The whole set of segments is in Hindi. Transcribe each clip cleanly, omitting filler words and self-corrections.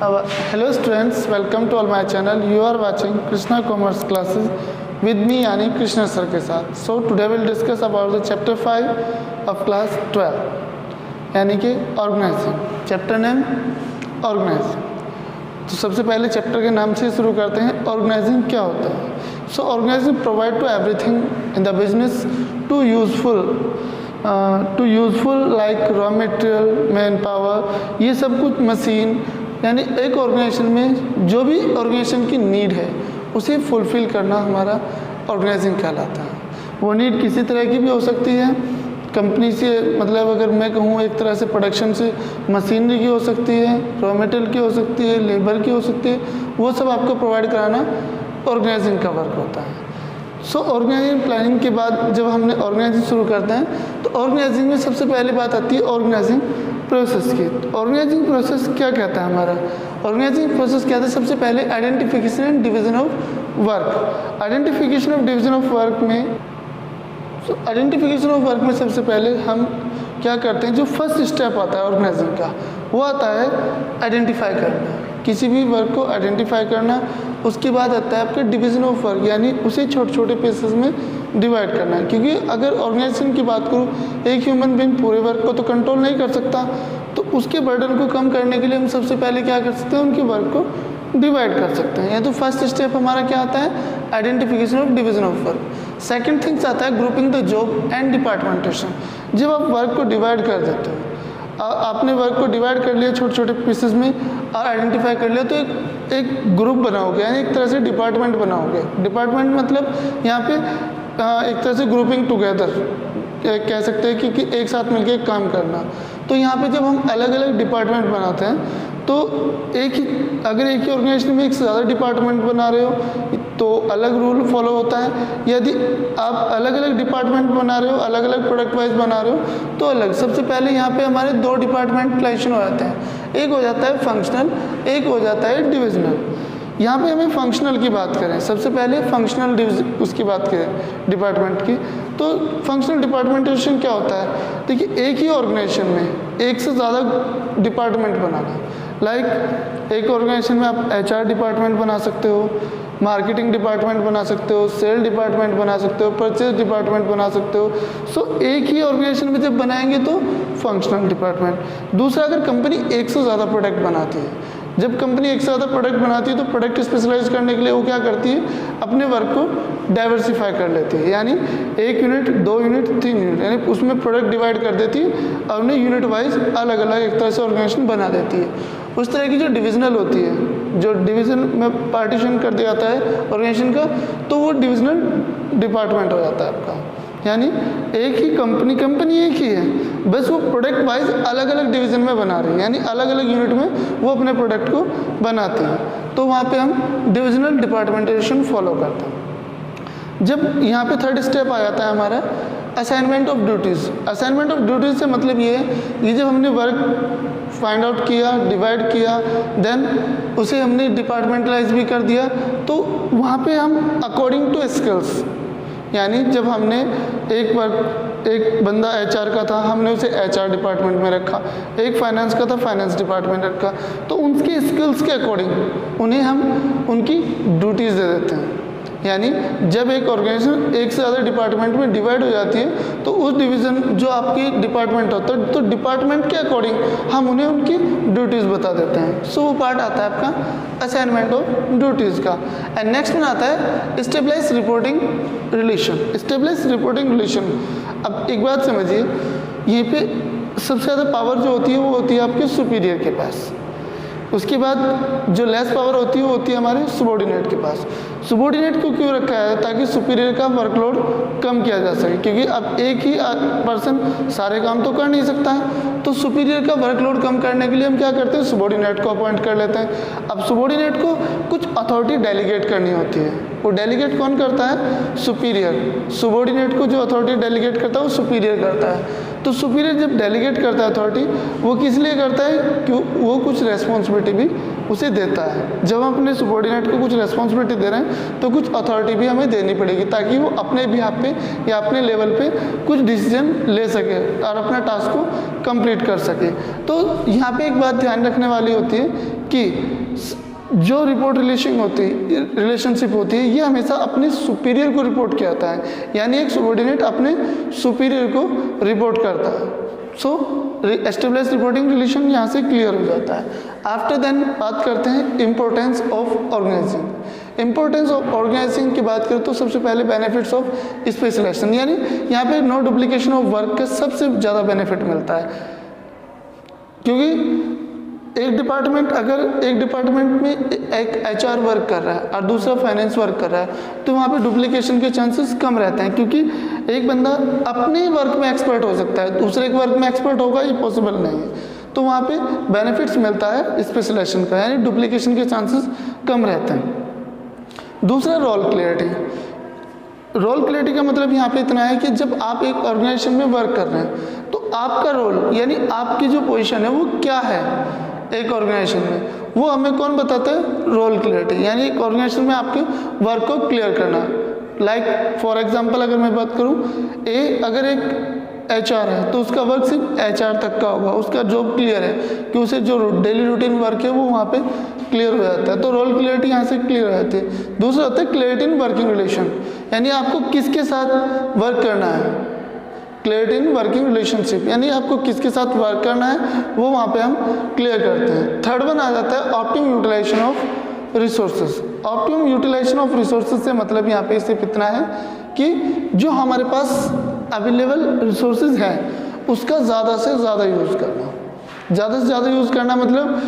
Hello students, welcome to all my channel. You are watching Krishna Commerce classes with me यानी कृष्णा सर के साथ. So today we'll discuss about the chapter 5 of class 12 यानी कि ऑर्गेनाइजिंग. Chapter name organising. तो सबसे पहले चैप्टर के नाम से शुरू करते हैं. ऑर्गेनाइजिंग क्या होता है? So organising provide to everything in the business to useful like raw material, manpower, ये सब कुछ मशीन, यानी एक ऑर्गेनाइजेशन में जो भी ऑर्गेनाइजेशन की नीड है उसे फुलफ़िल करना हमारा ऑर्गेनाइजिंग कहलाता है. वो नीड किसी तरह की भी हो सकती है. कंपनी से मतलब अगर मैं कहूँ एक तरह से प्रोडक्शन से मशीनरी की हो सकती है, रॉ मटेरियल की हो सकती है, लेबर की हो सकती है. वो सब आपको प्रोवाइड कराना ऑर्गेनाइजिंग का वर्क होता है. सो ऑर्गेनाइजिंग प्लानिंग के बाद जब हमने ऑर्गेनाइजिंग शुरू करते हैं तो ऑर्गेनाइजिंग में सबसे पहले बात आती है ऑर्गेनाइजिंग प्रोसेस की. ऑर्गेनाइजिंग प्रोसेस क्या कहता है हमारा? ऑर्गेनाइजिंग प्रोसेस कहता है सबसे पहले identification and division of work. Identification of division of work में आइडेंटिफिकेशन ऑफ वर्क में सबसे पहले हम क्या करते हैं, जो फर्स्ट स्टेप आता है ऑर्गेनाइजिंग का वो आता है आइडेंटिफाई करना. किसी भी वर्क को आइडेंटिफाई करना. उसके बाद आता है आपका डिवीजन ऑफ वर्क, यानी उसे छोटे छोटे पीसेस में डिवाइड करना है. क्योंकि अगर ऑर्गेनाइजेशन की बात करूँ, एक ह्यूमन बीइंग पूरे वर्क को तो कंट्रोल नहीं कर सकता, तो उसके बर्डन को कम करने के लिए हम सबसे पहले क्या कर सकते हैं, उनके वर्क को डिवाइड कर सकते हैं. या तो फर्स्ट स्टेप हमारा क्या आता है, identification of division of work. Second things आता है ग्रुपिंग द जॉब एंड डिपार्टमेंटेशन. जब आप वर्क को डिवाइड कर देते हो, आपने वर्क को डिवाइड कर लिया छोटे छोटे पीसेस में और आइडेंटिफाई कर लिया, तो एक ग्रुप बनाओगे, यानी एक तरह से डिपार्टमेंट बनाओगे. डिपार्टमेंट मतलब यहाँ पे एक तरह से ग्रुपिंग टुगेदर कह सकते हैं कि एक साथ मिलकर एक काम करना. तो यहाँ पे जब हम अलग अलग डिपार्टमेंट बनाते हैं तो अगर एक ही ऑर्गेनाइजेशन में एक से ज़्यादा डिपार्टमेंट बना रहे हो तो अलग रूल फॉलो होता है. यदि आप अलग अलग डिपार्टमेंट बना रहे हो, अलग अलग प्रोडक्ट वाइज बना रहे हो तो अलग. सबसे पहले यहाँ पे हमारे दो डिपार्टमेंटलाइजेशन हो जाते हैं. एक हो जाता है फंक्शनल, एक हो जाता है डिविजनल. यहाँ पे हमें फंक्शनल की बात करें, सबसे पहले फंक्शनल उसकी बात करें डिपार्टमेंट की, तो फंक्शनल डिपार्टमेंटेशन क्या होता है? देखिए, एक ही ऑर्गेनाइजेशन में एक से ज़्यादा डिपार्टमेंट बनाना. लाइक एक ऑर्गेनाइजेशन में आप HR डिपार्टमेंट बना सकते हो, मार्केटिंग डिपार्टमेंट बना सकते हो, सेल डिपार्टमेंट बना सकते हो, परचेज डिपार्टमेंट बना सकते हो. सो एक ही ऑर्गेनाइजेशन में जब बनाएंगे तो फंक्शनल डिपार्टमेंट. दूसरा, अगर कंपनी एक से ज़्यादा प्रोडक्ट बनाती है, जब कंपनी एक से ज़्यादा प्रोडक्ट बनाती है तो प्रोडक्ट स्पेशलाइज करने के लिए वो क्या करती है, अपने वर्क को डाइवर्सिफाई कर लेती है. यानी 1 यूनिट, 2 यूनिट, 3 यूनिट, यानी उसमें प्रोडक्ट डिवाइड कर देती है और उन्हें यूनिट वाइज अलग अलग एक तरह से ऑर्गेनाइजेशन बना देती है. उस तरह की जो डिविजनल होती है, जो डिवीज़न में पार्टीशन कर दिया जाता है ऑर्गेनाइजेशन का, तो वो डिविजनल डिपार्टमेंट हो जाता है आपका. यानी एक ही कंपनी एक ही है, बस वो प्रोडक्ट वाइज अलग अलग डिवीज़न में बना रही है, यानी अलग अलग यूनिट में वो अपने प्रोडक्ट को बनाती है. तो वहाँ पे हम डिविजनल डिपार्टमेंटेशन फॉलो करते हैं. जब यहाँ पे थर्ड स्टेप आ जाता है हमारा assignment of duties. Assignment of duties से मतलब ये है कि जब हमने वर्क फाइंड आउट किया, डिवाइड किया, देन उसे हमने डिपार्टमेंटलाइज भी कर दिया, तो वहाँ पे हम अकॉर्डिंग टू स्किल्स, यानी जब हमने एक बंदा HR का था, हमने उसे HR डिपार्टमेंट में रखा, एक फाइनेंस का था, फाइनेंस डिपार्टमेंट रखा, तो उनके स्किल्स के अकॉर्डिंग उन्हें हम उनकी ड्यूटीज़ दे देते हैं. यानी जब एक ऑर्गेनाइजेशन एक से ज़्यादा डिपार्टमेंट में डिवाइड हो जाती है तो उस डिवीज़न जो आपकी डिपार्टमेंट होता है, तो डिपार्टमेंट के अकॉर्डिंग हम उन्हें उनकी ड्यूटीज़ बता देते हैं. सो वो पार्ट आता है आपका असाइनमेंट ऑफ ड्यूटीज़ का. एंड नेक्स्ट में आता है stabilise reporting relation. Stabilise reporting relation. अब एक बात समझिए, यहीं पे सबसे ज़्यादा पावर जो होती है वो होती है आपके सुपीरियर के पास. उसके बाद जो लेस पावर होती है वो होती है हमारे सबॉर्डिनेट के पास. सबॉर्डिनेट को क्यों रखा है? ताकि सुपीरियर का वर्कलोड कम किया जा सके, क्योंकि अब एक ही पर्सन सारे काम तो कर नहीं सकता है. तो सुपीरियर का वर्कलोड कम करने के लिए हम क्या करते हैं, सबॉर्डिनेट को अपॉइंट कर लेते हैं. अब सबॉर्डिनेट को कुछ अथॉरिटी डेलीगेट करनी होती है. वो डेलीगेट कौन करता है? सुपीरियर. सबॉर्डिनेट को जो अथॉरिटी डेलीगेट करता है वो सुपीरियर करता है. तो सुपीरियर जब डेलीगेट करता है अथॉरिटी, वो किस लिए करता है कि वो कुछ रेस्पॉन्सिबिलिटी भी उसे देता है। जब हम अपने सबॉर्डिनेट को कुछ रेस्पॉन्सिबिलिटी दे रहे हैं तो कुछ अथॉरिटी भी हमें देनी पड़ेगी ताकि वो अपने बिहाफ पे या अपने लेवल पे कुछ डिसीजन ले सके और अपना टास्क को कंप्लीट कर सके। तो यहाँ पे एक बात ध्यान रखने वाली होती है कि जो रिपोर्ट रिलेशनशिप होती है ये हमेशा अपने सुपीरियर को रिपोर्ट किया जाता है, यानी एक सबॉर्डिनेट अपने सुपीरियर को रिपोर्ट करता है। सो एस्टेब्लिश रिपोर्टिंग रिलेशन यहाँ से क्लियर हो जाता है। आफ्टर देन बात करते हैं importance of organising. Importance of organising की बात करें तो सबसे पहले बेनिफिट्स ऑफ स्पेशलाइजेशन, यानी यहाँ पे नो डुप्लीकेशन ऑफ वर्क का सबसे ज़्यादा बेनिफिट मिलता है, क्योंकि एक डिपार्टमेंट में एक HR वर्क कर रहा है और दूसरा फाइनेंस वर्क कर रहा है तो वहाँ पे डुप्लीकेशन के चांसेस कम रहते हैं, क्योंकि एक बंदा अपने वर्क में एक्सपर्ट हो सकता है, दूसरे के वर्क में एक्सपर्ट होगा ये पॉसिबल नहीं है। तो वहाँ पे बेनिफिट्स मिलता है स्पेशलाइजेशन का, यानी डुप्लीकेशन के चांसेस कम रहते हैं। दूसरा रोल क्लियरिटी। रोल क्लियरिटी का मतलब यहाँ पे इतना है कि जब आप एक ऑर्गेनाइजेशन में वर्क कर रहे हैं तो आपका रोल यानी आपकी जो पोजीशन है वो क्या है एक ऑर्गेनाइजेशन में, वो हमें कौन बताता है? रोल क्लियरिटी, यानी एक ऑर्गेनाइजेशन में आपके वर्क को क्लियर करना। लाइक फॉर एग्जांपल अगर मैं बात करूं, अगर एक HR है तो उसका वर्क सिर्फ HR तक का होगा, उसका जॉब क्लियर है कि उसे जो डेली रूटीन वर्क है वो वहाँ पे क्लियर हो जाता है, तो रोल क्लियरिटी यहाँ से क्लियर हो जाती है। दूसरा होता है क्लियरिटी इन वर्किंग रिलेशन, यानी आपको किसके साथ वर्क करना है। क्लियरिटी इन वर्किंग रिलेशनशिप, यानी आपको किसके साथ वर्क करना है वो वहाँ पे हम क्लियर करते हैं। थर्ड वन आ जाता है optimum utilisation of resources. Optimum utilisation of resources से मतलब यहाँ पे सिर्फ इतना है कि जो हमारे पास अवेलेबल रिसोर्सेज हैं उसका ज़्यादा से ज़्यादा यूज़ करना। ज़्यादा से ज़्यादा यूज़ करना मतलब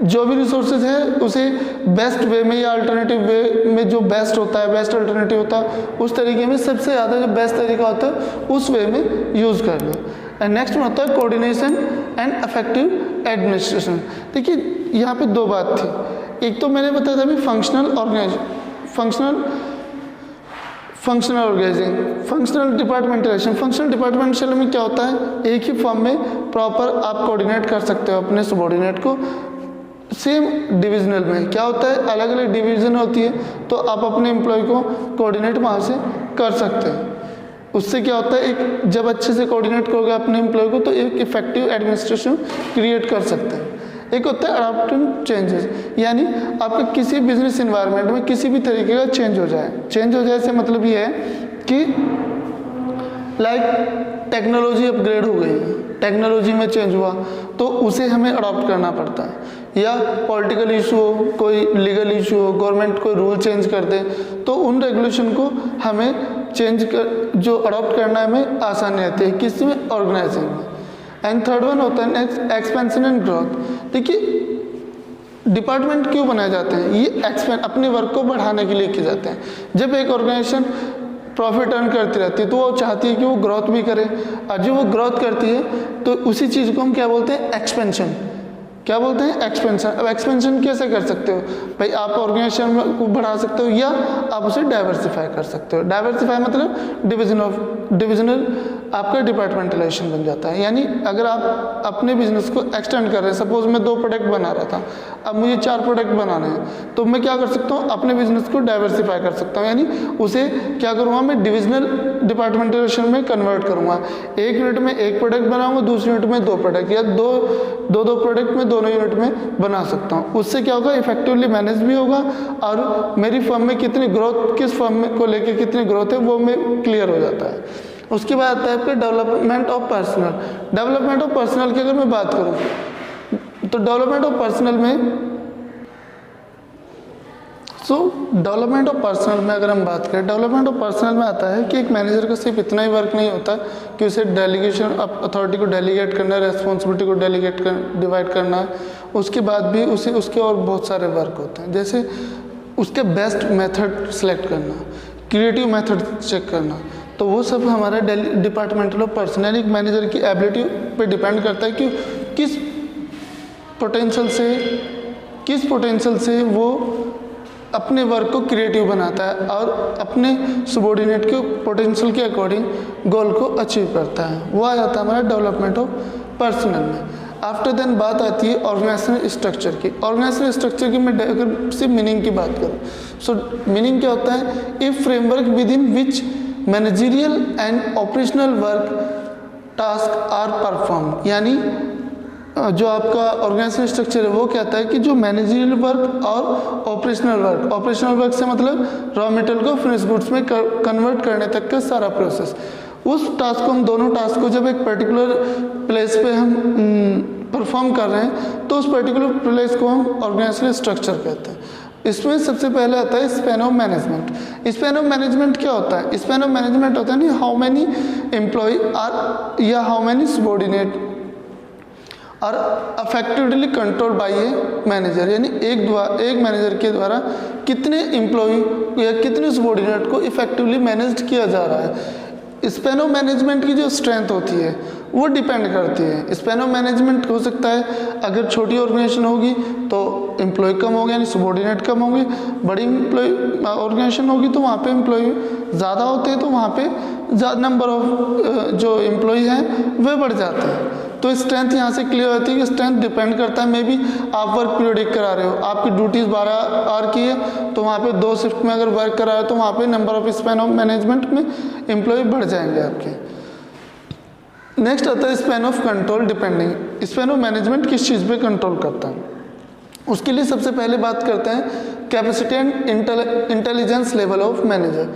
जो भी रिसोर्सेज है उसे बेस्ट वे में या अल्टरनेटिव वे में जो बेस्ट होता है, बेस्ट अल्टरनेटिव होता है उस तरीके में सबसे ज़्यादा जो बेस्ट तरीका होता है उस वे में यूज़ करना। एंड नेक्स्ट में होता है कोऑर्डिनेशन एंड इफेक्टिव एडमिनिस्ट्रेशन। देखिए यहाँ पे दो बात थी, एक तो मैंने बताया था अभी functional organising, functional departmentalisation. Functional departmentalisation में क्या होता है, एक ही फर्म में प्रॉपर आप कोऑर्डिनेट कर सकते हो अपने सबऑर्डिनेट को। सेम डिविजनल में क्या होता है, अलग अलग डिवीजन होती है तो आप अपने एम्प्लॉय को कोऑर्डिनेट वहाँ से कर सकते हैं। उससे क्या होता है, एक जब अच्छे से कोऑर्डिनेट करोगे अपने एम्प्लॉय को तो एक इफेक्टिव एडमिनिस्ट्रेशन क्रिएट कर सकते हैं। एक होता है अडॉप्टिंग चेंजेस, यानी आपका किसी बिजनेस इन्वायरमेंट में किसी भी तरीके का चेंज हो जाए से मतलब ये है कि लाइक टेक्नोलॉजी अपग्रेड हो गई, टेक्नोलॉजी में चेंज हुआ तो उसे हमें अडॉप्ट करना पड़ता है, या पॉलिटिकल इशू हो, कोई लीगल इशू हो, गवर्नमेंट कोई रूल चेंज कर दे तो उन रेगुलेशन को हमें जो अडॉप्ट करना है हमें आसानी रहती है किसी में, ऑर्गेनाइजिंग में। एंड थर्ड वन होता है एक्सपेंशन एंड ग्रोथ। देखिए डिपार्टमेंट क्यों बनाए जाते हैं, ये अपने वर्क को बढ़ाने के लिए किए जाते हैं। जब एक ऑर्गेनाइजेशन प्रॉफिट अर्न करती रहती है तो वो चाहती है कि वो ग्रोथ भी करे, और जो वो ग्रोथ करती है तो उसी चीज़ को हम क्या बोलते हैं, एक्सपेंशन। क्या बोलते हैं, एक्सपेंशन। अब एक्सपेंशन कैसे कर सकते हो भाई, आप ऑर्गेनाइजेशन को बढ़ा सकते हो या आप उसे डाइवर्सिफाई कर सकते हो। डाइवर्सिफाई मतलब डिविजनल आपका डिपार्टमेंटलाइजेशन बन जाता है, यानी अगर आप अपने बिजनेस को एक्सटेंड कर रहे हैं, सपोज मैं 2 प्रोडक्ट बना रहा था, अब मुझे 4 प्रोडक्ट बनाने हैं तो मैं क्या कर सकता हूँ, अपने बिजनेस को डाइवर्सिफाई कर सकता हूँ, यानी उसे क्या करूँगा, मैं डिविजनल डिपार्टमेंटलाइजेशन में कन्वर्ट करूँगा। एक यूनिट में 1 प्रोडक्ट बनाऊँगा, दूसरी यूनिट में 2 प्रोडक्ट, या दो प्रोडक्ट में दोनों यूनिट में बना सकता हूँ। उससे क्या होगा, इफेक्टिवली मैनेज भी होगा और मेरी फर्म में कितनी ग्रोथ, किस फर्म को लेकर कितनी ग्रोथ है वो में क्लियर हो जाता है। उसके बाद आता है फिर development of personal. Development of personal की अगर मैं बात करूँ तो डेवलपमेंट ऑफ पर्सनल में डेवलपमेंट ऑफ पर्सनल में अगर हम बात करें, डेवलपमेंट ऑफ पर्सनल में आता है कि एक मैनेजर का सिर्फ इतना ही वर्क नहीं होता कि उसे डेलीगेशन अथॉरिटी को डेलीगेट करना है, रेस्पॉन्सिबिलिटी को डिवाइड करना है, उसके बाद भी उसे उसके और बहुत सारे वर्क होते हैं, जैसे उसके बेस्ट मेथड सेलेक्ट करना, क्रिएटिव मेथड चेक करना, तो वो सब हमारा डिपार्टमेंटल ऑफ पर्सनल एक मैनेजर की एबिलिटी पे डिपेंड करता है कि किस पोटेंशियल से वो अपने वर्क को क्रिएटिव बनाता है और अपने सबॉर्डिनेट के पोटेंशियल के अकॉर्डिंग गोल को अचीव करता है। वो आ जाता है हमारा डेवलपमेंट ऑफ पर्सनल में। आफ्टर देन बात आती है ऑर्गेनाइजेशनल स्ट्रक्चर की। ऑर्गेनाइजेशनल स्ट्रक्चर की मैं अगर सिर्फ मीनिंग की बात करूँ, सो मीनिंग क्या होता है? A framework within which managerial and operational work task are perform. यानी जो आपका ऑर्गेनाइजेशनल स्ट्रक्चर है वो कहता है कि जो मैनेजरियल वर्क और ऑपरेशनल वर्क से मतलब रॉ मटेरियल को फिनिश गुड्स में कन्वर्ट करने तक का सारा प्रोसेस, उस टास्क को हम दोनों टास्क को जब एक पर्टिकुलर प्लेस पे हम परफॉर्म कर रहे हैं तो उस पर्टिकुलर प्लेस को हम ऑर्गेनाइजेशनल स्ट्रक्चर कहते हैं। इसमें सबसे पहले आता है span of management. Span of management क्या होता है? स्पैन ऑफ मैनेजमेंट होता है नहीं हाउ मैनी एम्प्लॉय आर या हाउ मैनी सबॉर्डिनेट और effectively control by a manager. यानी एक मैनेजर के द्वारा कितने एम्प्लॉय या कितने सबॉर्डिनेट को इफेक्टिवली मैनेज किया जा रहा है। स्पैन ऑफ मैनेजमेंट की जो स्ट्रेंथ होती है वो डिपेंड करती है। स्पैन ऑफ मैनेजमेंट हो सकता है अगर छोटी ऑर्गेनाइजेशन होगी तो एम्प्लॉय कम होंगे यानी सबॉर्डिनेट कम होंगे, बड़ी ऑर्गेनाइजेशन होगी तो वहाँ पे एम्प्लॉय ज़्यादा होते हैं तो वहाँ पे ज़्यादा नंबर ऑफ जो एम्प्लॉय हैं वे बढ़ जाते हैं। तो स्ट्रेंथ यहाँ से क्लियर होती है कि स्ट्रेंथ डिपेंड करता है। मे बी आप वर्क पीरियडिक करा रहे हो, आपकी ड्यूटीज़ 12 आवर की है तो वहाँ पे 2 शिफ्ट में अगर वर्क करा रहे हो तो वहाँ पे number of span of management में एम्प्लॉय बढ़ जाएंगे आपके। नेक्स्ट आता है span of control depending. Span of management किस चीज़ पे कंट्रोल करता है? उसके लिए सबसे पहले बात करते हैं capacity and intelligence level of manager.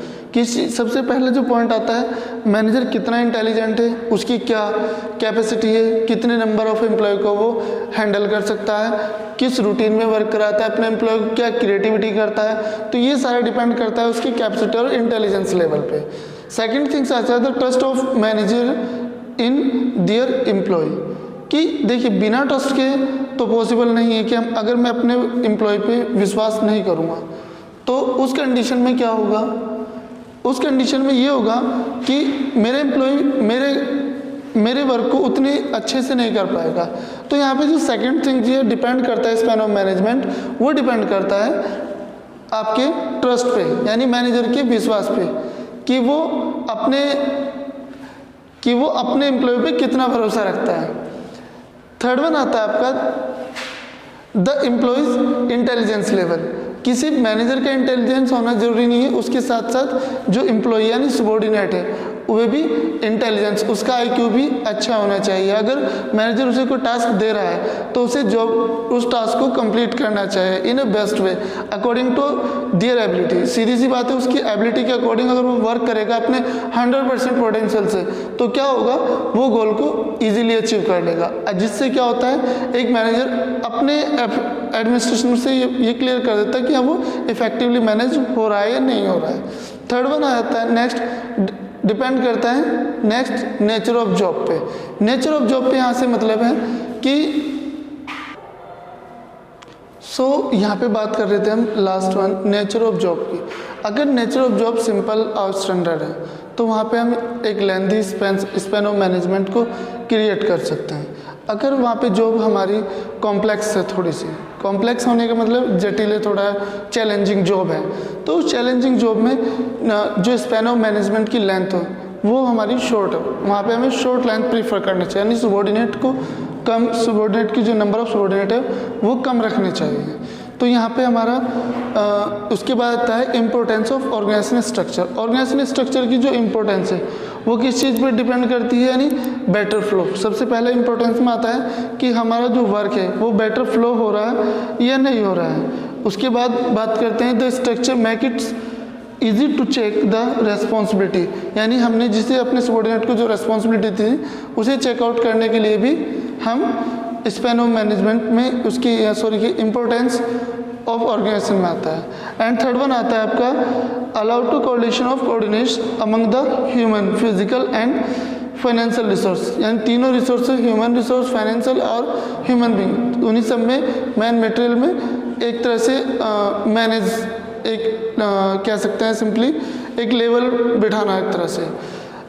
सबसे पहले जो पॉइंट आता है मैनेजर कितना इंटेलिजेंट है, उसकी क्या कैपेसिटी है, कितने नंबर ऑफ एम्प्लॉय को वो हैंडल कर सकता है, किस रूटीन में वर्क कराता है अपने एम्प्लॉय को, क्या क्रिएटिविटी करता है। तो ये सारा डिपेंड करता है उसकी कैपेसिटी और इंटेलिजेंस लेवल पे। सेकेंड थिंग्स आता है the trust of manager in their employ. कि देखिए बिना ट्रस्ट के तो पॉसिबल नहीं है कि हम अगर मैं अपने एम्प्लॉय पे विश्वास नहीं करूँगा तो उस कंडीशन में क्या होगा? उस कंडीशन में ये होगा कि मेरे एम्प्लॉय मेरे वर्क को उतने अच्छे से नहीं कर पाएगा। तो यहाँ पे जो सेकंड थिंग ये डिपेंड करता है स्पैन ऑफ मैनेजमेंट, वो डिपेंड करता है आपके ट्रस्ट पे यानी मैनेजर के विश्वास पे कि वो अपने एम्प्लॉय पे कितना भरोसा रखता है। थर्ड वन आता है आपका द एम्प्लॉयज इंटेलिजेंस लेवल। किसी मैनेजर का इंटेलिजेंस होना जरूरी नहीं है, उसके साथ साथ जो एम्प्लॉय यानी सबॉर्डिनेट है वह भी इंटेलिजेंस, उसका आईक्यू भी अच्छा होना चाहिए। अगर मैनेजर उसे कोई टास्क दे रहा है तो उसे उस टास्क को कंप्लीट करना चाहिए in a best way according to their ability. सीधी सी बात है उसकी एबिलिटी के अकॉर्डिंग अगर वो वर्क करेगा अपने 100% पोटेंशियल से तो क्या होगा, वो गोल को ईजिली अचीव कर लेगा। जिससे क्या होता है एक मैनेजर अपने एडमिनिस्ट्रेशन से ये क्लियर कर देता है कि हाँ वो इफेक्टिवली मैनेज हो रहा है या नहीं हो रहा है। थर्ड वन आ जाता है नेक्स्ट डिपेंड करता है नेक्स्ट नेचर ऑफ जॉब पे। नेचर ऑफ जॉब पे यहाँ से मतलब है कि यहाँ पे बात कर रहे थे हम last one nature of job की। अगर नेचर ऑफ जॉब सिंपल और स्टैंडर्ड है तो वहाँ पे हम एक लेंथी स्पैन ऑफ मैनेजमेंट को क्रिएट कर सकते हैं। अगर वहाँ पे जॉब हमारी कॉम्प्लेक्स है, थोड़ी सी कॉम्प्लेक्स होने का मतलब जटिल है, थोड़ा चैलेंजिंग जॉब है, तो उस चैलेंजिंग जॉब में जो स्पैन ऑफ मैनेजमेंट की लेंथ हो वो हमारी शॉर्ट है। वहाँ पे हमें शॉर्ट लेंथ प्रीफर करना चाहिए यानी सबॉर्डिनेट की जो नंबर ऑफ सबॉर्डिनेट है वो कम रखने चाहिए। तो यहाँ पे हमारा उसके बाद आता है importance of organisational structure. Organisational structure की जो इम्पोर्टेंस है वो किस चीज़ पर डिपेंड करती है यानी बेटर फ्लो। सबसे पहले इम्पोर्टेंस में आता है कि हमारा जो वर्क है वो बेटर फ्लो हो रहा है या नहीं हो रहा है। उसके बाद बात करते हैं the structure make its easy to check the responsibility यानी हमने जिसे अपने सबॉर्डिनेट को जो रेस्पॉन्सिबिलिटी थी उसे चेकआउट करने के लिए भी हम स्पैन ऑफ मैनेजमेंट में उसकी इम्पोर्टेंस ऑफ ऑर्गेनाइजेशन में आता है। एंड थर्ड वन आता है आपका allow to coordination of coordination among the human physical and financial resource यानी तीनों रिसोर्स ह्यूमन रिसोर्स, फाइनेंशियल और ह्यूमन बीइंग, उन्हीं सब में मैन मटेरियल में एक तरह से मैनेज कह सकते हैं सिंपली एक लेवल बिठाना एक तरह से।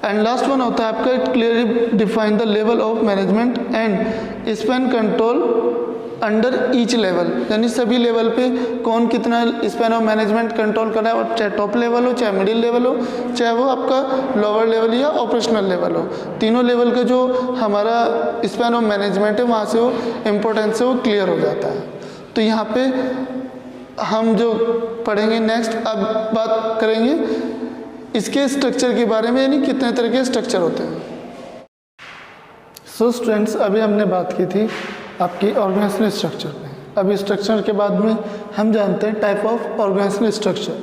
एंड लास्ट वन होता है आपका it clearly define the level of management and span control under each level, यानी सभी लेवल पे कौन कितना स्पैन ऑफ मैनेजमेंट कंट्रोल कर रहा है, और चाहे टॉप लेवल हो, चाहे मिडिल लेवल हो, चाहे वो आपका लोअर लेवल या ऑपरेशनल लेवल हो, तीनों लेवल का जो हमारा स्पैन ऑफ मैनेजमेंट है वहाँ से वो इम्पोर्टेंस से वो क्लियर हो जाता है। तो यहाँ पे हम जो पढ़ेंगे नेक्स्ट, अब बात करेंगे इसके स्ट्रक्चर के बारे में, यानी कितने तरह के स्ट्रक्चर होते हैं। सो स्टूडेंट्स, अभी हमने बात की थी आपकी ऑर्गेनाइजेशनल स्ट्रक्चर पे। अभी स्ट्रक्चर के बाद में हम जानते हैं टाइप ऑफ ऑर्गेनाइजेशनल स्ट्रक्चर।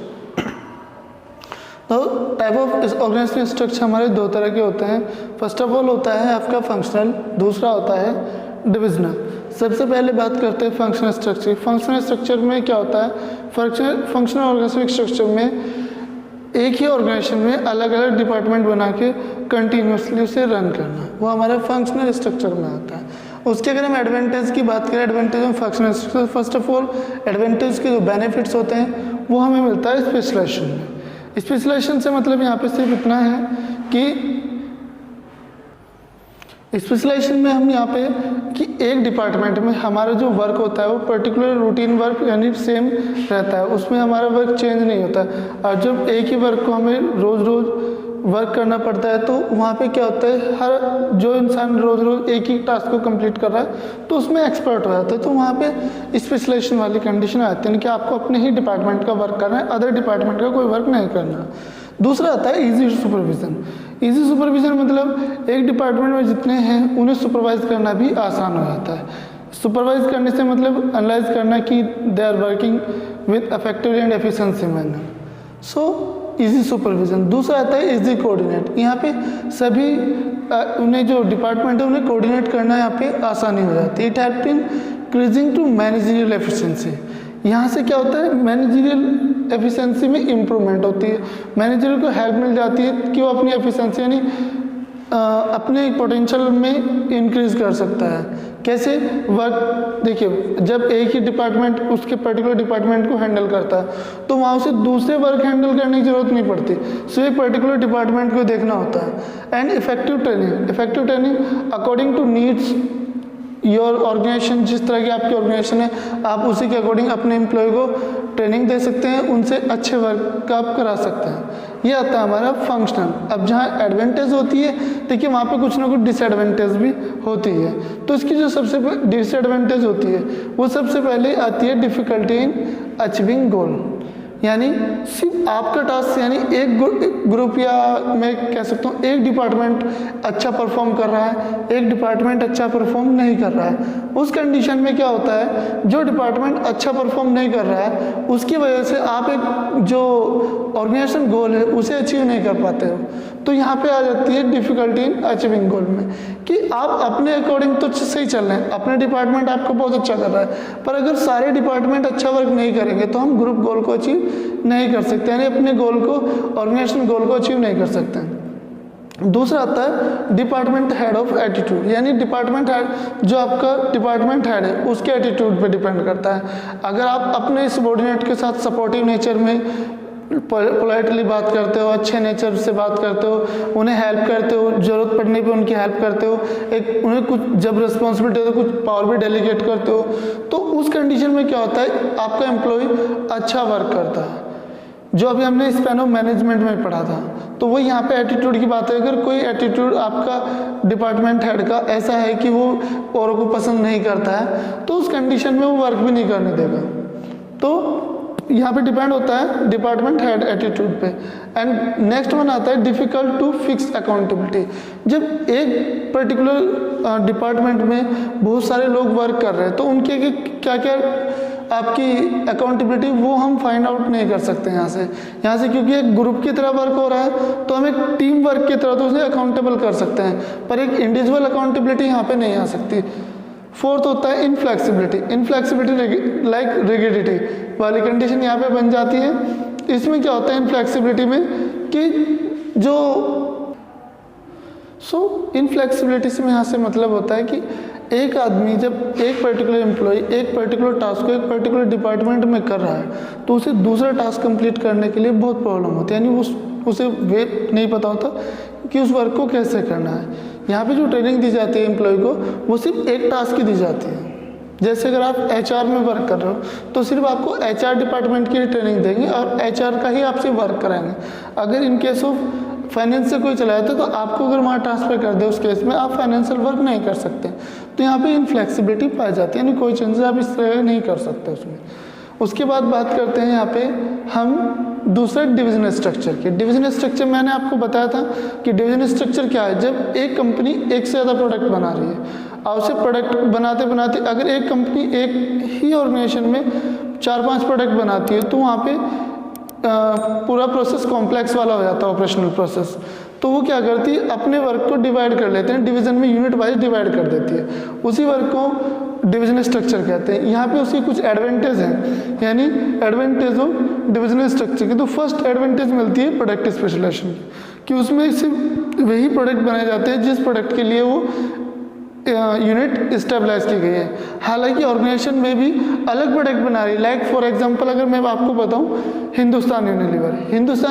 तो टाइप ऑफ ऑर्गेनाइजेशनल स्ट्रक्चर हमारे दो तरह के होते हैं। फर्स्ट ऑफ ऑल होता है आपका फंक्शनल, दूसरा होता है डिविजनल। सबसे पहले बात करते हैं फंक्शनल स्ट्रक्चर। फंक्शनल स्ट्रक्चर में क्या होता है, फंक्शनल ऑर्गेनाइजेशनल स्ट्रक्चर में एक ही ऑर्गेनाइजेशन में अलग अलग डिपार्टमेंट बना के कंटिन्यूसली उसे रन करना, वो हमारा फंक्शनल स्ट्रक्चर में आता है। उसके अगर हम एडवांटेज की बात करें, एडवांटेज में functional structure, first of all advantage के जो बेनिफिट्स होते हैं वो हमें मिलता है स्पेशलाइजेशन में। स्पेशलाइजेशन से मतलब यहाँ पे सिर्फ इतना है कि स्पेशलाइजेशन में हम यहाँ पे कि एक डिपार्टमेंट में हमारा जो वर्क होता है वो पर्टिकुलर रूटीन वर्क यानी सेम रहता है, उसमें हमारा वर्क चेंज नहीं होता। और जब एक ही वर्क को हमें रोज़ रोज़ वर्क करना पड़ता है तो वहाँ पे क्या होता है, हर जो इंसान रोज़ रोज़ एक ही टास्क को कंप्लीट कर रहा है तो उसमें एक्सपर्ट हो जाता है। तो वहाँ पे स्पेशलाइजेशन वाली कंडीशन आती है कि आपको अपने ही डिपार्टमेंट का वर्क करना है, अदर डिपार्टमेंट का कोई वर्क नहीं करना। दूसरा आता है इजी सुपरविज़न। इजी सुपरविज़न मतलब एक डिपार्टमेंट में जितने हैं उन्हें सुपरवाइज करना भी आसान हो जाता है। सुपरवाइज करने से मतलब एनालाइज करना कि they are working with effective and efficiency manner. So easy supervision. दूसरा आता है इजी कोऑर्डिनेट। यहाँ पे सभी उन्हें जो डिपार्टमेंट है उन्हें कोऑर्डिनेट करना यहाँ पे आसानी हो जाती है। It help in increasing to managerial efficiency. यहाँ से क्या होता है, मैनेजरियल एफिशिएंसी में इम्प्रूवमेंट होती है, मैनेजर को हेल्प मिल जाती है कि वो अपनी एफिशिएंसी यानी अपने पोटेंशियल में इंक्रीज कर सकता है। कैसे वर्क, देखिए जब एक ही डिपार्टमेंट उसके पर्टिकुलर डिपार्टमेंट को हैंडल करता है तो वहाँ उसे दूसरे वर्क हैंडल करने की ज़रूरत नहीं पड़ती, सिर्फ एक पर्टिकुलर डिपार्टमेंट को देखना होता है। And effective training. Effective training according to needs your organisation, जिस तरह की आपकी ऑर्गेनाइजेशन है आप उसी के अकॉर्डिंग अपने एम्प्लॉय को ट्रेनिंग दे सकते हैं, उनसे अच्छे वर्क का आप करा सकते हैं। ये आता है हमारा फंक्शनल। अब जहाँ एडवांटेज होती है देखिए वहाँ पे कुछ ना कुछ डिसएडवांटेज भी होती है। तो इसकी जो सबसे डिसएडवांटेज होती है वो सबसे पहले आती है डिफ़िकल्टी इन अचीविंग गोल। यानी सिर्फ आपका टास्क यानी एक ग्रुप या मैं कह सकता हूँ एक डिपार्टमेंट अच्छा परफॉर्म कर रहा है, एक डिपार्टमेंट अच्छा परफॉर्म नहीं कर रहा है। उस कंडीशन में क्या होता है, जो डिपार्टमेंट अच्छा परफॉर्म नहीं कर रहा है उसकी वजह से आप एक जो ऑर्गेनाइजेशन गोल है उसे अचीव नहीं कर पाते हो। तो यहाँ पे आ जाती है डिफ़िकल्टी इन अचीविंग गोल में कि आप अपने अकॉर्डिंग तो सही चल रहे हैं, अपने डिपार्टमेंट आपका बहुत अच्छा कर रहा है, पर अगर सारे डिपार्टमेंट अच्छा वर्क नहीं करेंगे तो हम ग्रुप गोल को अचीव नहीं कर सकते, यानी अपने गोल को ऑर्गेनाइजेशन गोल को अचीव नहीं कर सकते। दूसरा आता है डिपार्टमेंट हेड ऑफ एटीट्यूड। यानी डिपार्टमेंट हेड जो आपका डिपार्टमेंट हेड है उसके एटीट्यूड पे डिपेंड करता है। अगर आप अपने सबऑर्डिनेट के साथ सपोर्टिव नेचर में पोलाइटली बात करते हो, अच्छे नेचर से बात करते हो, उन्हें हेल्प करते हो, ज़रूरत पड़ने पे उनकी हेल्प करते हो, एक उन्हें कुछ जब रिस्पॉन्सिबिलिटी है तो कुछ पावर भी डेलीगेट करते हो, तो उस कंडीशन में क्या होता है आपका एम्प्लॉय अच्छा वर्क करता है। जो अभी हमने स्पैन ऑफ मैनेजमेंट में पढ़ा था तो वो यहाँ पे एटीट्यूड की बात है। अगर कोई एटीट्यूड आपका डिपार्टमेंट हेड का ऐसा है कि वो औरों को पसंद नहीं करता है तो उस कंडीशन में वो वर्क भी नहीं करने देगा। तो यहाँ पे डिपेंड होता है डिपार्टमेंट हेड एटीट्यूड पे। एंड नेक्स्ट वन आता है डिफ़िकल्ट टू फिक्स अकाउंटेबिलिटी। जब एक पर्टिकुलर डिपार्टमेंट में बहुत सारे लोग वर्क कर रहे हैं तो उनके क्या क्या आपकी अकाउंटेबिलिटी वो हम फाइंड आउट नहीं कर सकते यहाँ से क्योंकि एक ग्रुप की तरह वर्क हो रहा है तो हम एक टीम वर्क की तरह तो उसे अकाउंटेबल कर सकते हैं, पर एक इंडिविजुअल अकाउंटेबिलिटी यहाँ पे नहीं आ सकती। फोर्थ होता है इनफ्लेक्सिबिलिटी। इनफ्लेक्सिबिलिटी लाइक रिगिडिटी वाली कंडीशन यहाँ पे बन जाती है। इसमें क्या होता है इनफ्लेक्सिबिलिटी में कि जो इनफ्लेक्सिबिलिटी से यहाँ से मतलब होता है कि एक आदमी जब एक पर्टिकुलर एम्प्लॉय एक पर्टिकुलर टास्क को एक पर्टिकुलर डिपार्टमेंट में कर रहा है तो उसे दूसरा टास्क कंप्लीट करने के लिए बहुत प्रॉब्लम होती है, यानी उसे वे नहीं पता होता कि उस वर्क को कैसे करना है। यहाँ पे जो ट्रेनिंग दी जाती है एम्प्लॉय को वो सिर्फ एक टास्क की दी जाती है, जैसे अगर आप HR में वर्क कर रहे हो तो सिर्फ आपको HR डिपार्टमेंट की ट्रेनिंग देंगे और HR का ही आपसे वर्क कराएंगे। अगर इन केस ऑफ फाइनेंस से कोई चला जाता है तो आपको अगर वहाँ ट्रांसफ़र कर दे उस केस में आप फाइनेंशियल वर्क नहीं कर सकते। तो यहाँ पे इनफ्लेक्सिबिलिटी पाई जाती है, यानी कोई चेंजेस आप इस तरह नहीं कर सकते उसमें। उसके बाद बात करते हैं यहाँ पे हम दूसरा डिविजनल स्ट्रक्चर की। डिविजनल स्ट्रक्चर मैंने आपको बताया था कि डिविजनल स्ट्रक्चर क्या है, जब एक कंपनी एक से ज़्यादा प्रोडक्ट बना रही है और उसे प्रोडक्ट बनाते बनाते अगर एक कंपनी एक ही ऑर्गेनाइजेशन में 4-5 प्रोडक्ट बनाती है तो वहाँ पे पूरा प्रोसेस कॉम्प्लेक्स वाला हो जाता है, ऑपरेशनल प्रोसेस। तो वो क्या करती है, अपने वर्क को डिवाइड कर लेते हैं, डिवीज़न में यूनिट वाइज डिवाइड कर देती है। उसी वर्क को डिविजनल स्ट्रक्चर कहते हैं। यहाँ पे उसकी कुछ एडवांटेज हैं, यानी एडवांटेज ऑफ डिविजनल स्ट्रक्चर की। तो फर्स्ट एडवांटेज मिलती है प्रोडक्ट स्पेशलाइजेशन की, कि उसमें सिर्फ वही प्रोडक्ट बनाए जाते हैं जिस प्रोडक्ट के लिए वो यूनिट स्टेबलाइज की गई है। हालांकि ऑर्गेनाइजेशन में भी अलग प्रोडक्ट बना रही है। लाइक फॉर एग्जांपल अगर मैं आपको बताऊं, हिंदुस्तान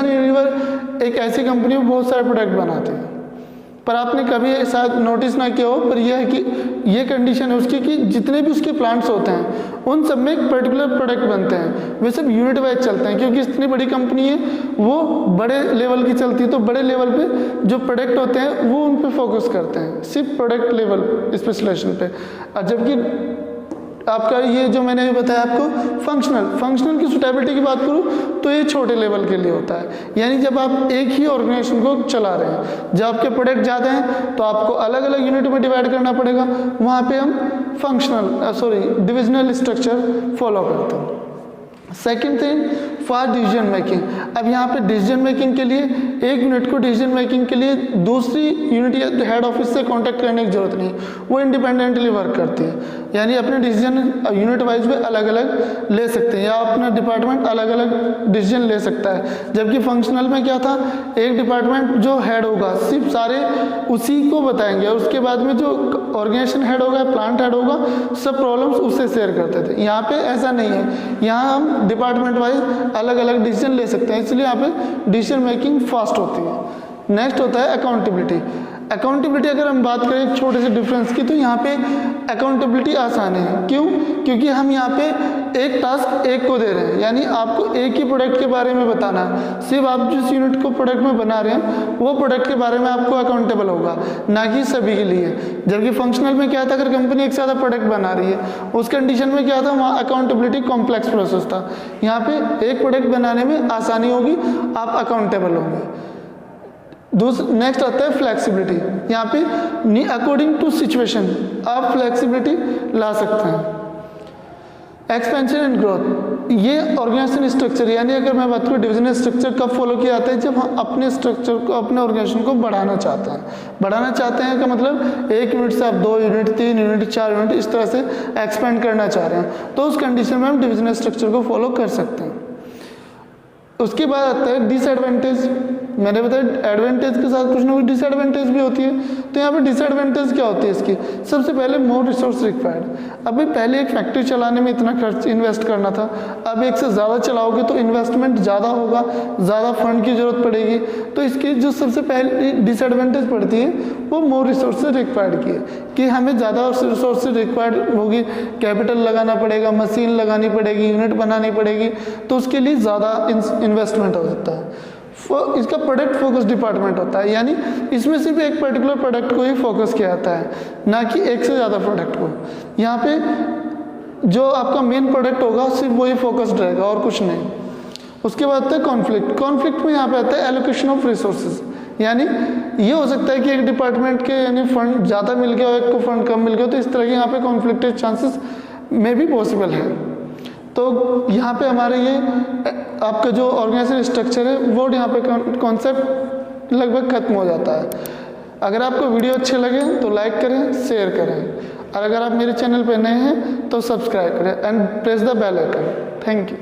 यूनिलीवर एक ऐसी कंपनी में बहुत सारे प्रोडक्ट बनाती है, पर आपने कभी शायद नोटिस ना किया हो, पर यह है कि ये कंडीशन है उसकी कि जितने भी उसके प्लांट्स होते हैं उन सब में एक पर्टिकुलर प्रोडक्ट बनते हैं, वे सब यूनिट वाइज चलते हैं। क्योंकि इतनी बड़ी कंपनी है, वो बड़े लेवल की चलती है, तो बड़े लेवल पे जो प्रोडक्ट होते हैं वो उन पे फोकस करते हैं, सिर्फ प्रोडक्ट लेवल स्पेशलाइजेशन पे। और जबकि आपका ये जो मैंने भी बताया आपको फंक्शनल की सुटेबिलिटी की बात करूँ तो ये छोटे लेवल के लिए होता है। यानी जब आप एक ही ऑर्गेनाइजेशन को चला रहे हैं, जब आपके प्रोडक्ट ज़्यादा हैं तो आपको अलग अलग यूनिट में डिवाइड करना पड़ेगा, वहाँ पे हम डिविजनल स्ट्रक्चर फॉलो करते हैं। Second thing, fast decision making. अब यहाँ पे डिसीजन मेकिंग के लिए एक यूनिट को डिसीजन मेकिंग के लिए दूसरी यूनिट या हेड ऑफिस से कांटेक्ट करने की जरूरत नहीं, वो इंडिपेंडेंटली वर्क करती है। यानी अपने डिसीजन यूनिट वाइज में अलग अलग ले सकते हैं, या अपना डिपार्टमेंट अलग अलग डिसीजन ले सकता है। जबकि फंक्शनल में क्या था, एक डिपार्टमेंट जो हेड होगा सिर्फ सारे उसी को बताएंगे, और उसके बाद में जो ऑर्गेनाइजेशन हेड होगा, प्लांट हेड होगा, सब प्रॉब्लम्स उससे शेयर करते थे। यहाँ पे ऐसा नहीं है, यहाँ हम डिपार्टमेंट वाइज अलग अलग डिसीजन ले सकते हैं, इसलिए यहाँ पे डिसीजन मेकिंग फास्ट होती है। नेक्स्ट होता है अकाउंटेबिलिटी। अकाउंटेबिलिटी अगर हम बात करें एक छोटे से डिफरेंस की, तो यहाँ पे अकाउंटेबिलिटी आसान है। क्यों? क्योंकि हम यहाँ पे एक टास्क एक को दे रहे हैं, यानी आपको एक ही प्रोडक्ट के बारे में बताना है। सिर्फ आप जिस यूनिट को प्रोडक्ट में बना रहे हैं वो प्रोडक्ट के बारे में आपको अकाउंटेबल होगा, ना कि सभी के लिए। जबकि फंक्शनल में क्या था, अगर कंपनी एक से ज़्यादा प्रोडक्ट बना रही है उस कंडीशन में क्या था, वहाँ अकाउंटेबिलिटी कॉम्प्लेक्स प्रोसेस था। यहाँ पे एक प्रोडक्ट बनाने में आसानी होगी, आप अकाउंटेबल होंगे। नेक्स्ट आता है फ्लेक्सिबिलिटी। यहाँ पे अकॉर्डिंग टू सिचुएशन आप फ्लेक्सिबिलिटी ला सकते हैं। एक्सपेंशन एंड ग्रोथ, ये ऑर्गेनाइजेशन स्ट्रक्चर, यानी अगर मैं बात करूँ डिविजनल स्ट्रक्चर कब फॉलो किया जाता है, जब हम अपने स्ट्रक्चर को, अपने ऑर्गेनाइजेशन को बढ़ाना चाहते हैं। बढ़ाना चाहते हैं का मतलब एक यूनिट से आप 2 यूनिट, 3 यूनिट, 4 यूनिट इस तरह से एक्सपेंड करना चाह रहे हैं, तो उस कंडीशन में हम डिविजनल स्ट्रक्चर को फॉलो कर सकते हैं। उसके बाद आता है डिसएडवांटेज। मैंने बताया एडवांटेज के साथ कुछ ना कुछ डिसएडवांटेज भी होती है। तो यहाँ पे डिसएडवांटेज क्या होती है इसकी, सबसे पहले मोर रिसोर्स रिक्वायर्ड। अभी पहले एक फैक्ट्री चलाने में इतना खर्च इन्वेस्ट करना था, अब एक से ज़्यादा चलाओगे तो इन्वेस्टमेंट ज़्यादा होगा, ज़्यादा फंड की ज़रूरत पड़ेगी। तो इसकी जो सबसे पहली डिसएडवांटेज पड़ती है वो मोर रिसोर्सेज रिक्वायर्ड की है, कि हमें ज़्यादा रिसोर्सेज रिक्वायर्ड होगी, कैपिटल लगाना पड़ेगा, मशीन लगानी पड़ेगी, यूनिट बनानी पड़ेगी, तो उसके लिए ज़्यादा इन्वेस्टमेंट हो सकता है। इसका प्रोडक्ट फोकस डिपार्टमेंट होता है, यानी इसमें सिर्फ एक पर्टिकुलर प्रोडक्ट को ही फोकस किया जाता है, ना कि एक से ज़्यादा प्रोडक्ट को। यहाँ पे जो आपका मेन प्रोडक्ट होगा सिर्फ वही फोकस्ड रहेगा और कुछ नहीं। उसके बाद आता है कॉन्फ्लिक्ट। कॉन्फ्लिक्ट में यहाँ पे आता है एलोकेशन ऑफ रिसोर्सेज, यानी ये हो सकता है कि एक डिपार्टमेंट के यानी फंड ज़्यादा मिल गया और एक को फंड कम मिल गया, तो इस तरह के यहाँ पे कॉन्फ्लिक्ट चांसेस में भी पॉसिबल है। तो यहाँ पे हमारे ये आपका जो ऑर्गेनाइजेशन स्ट्रक्चर है वो यहाँ पे कॉन्सेप्ट लगभग खत्म हो जाता है। अगर आपको वीडियो अच्छे लगे तो लाइक करें, शेयर करें, और अगर आप मेरे चैनल पे नए हैं तो सब्सक्राइब करें and press the bell icon. Thank you.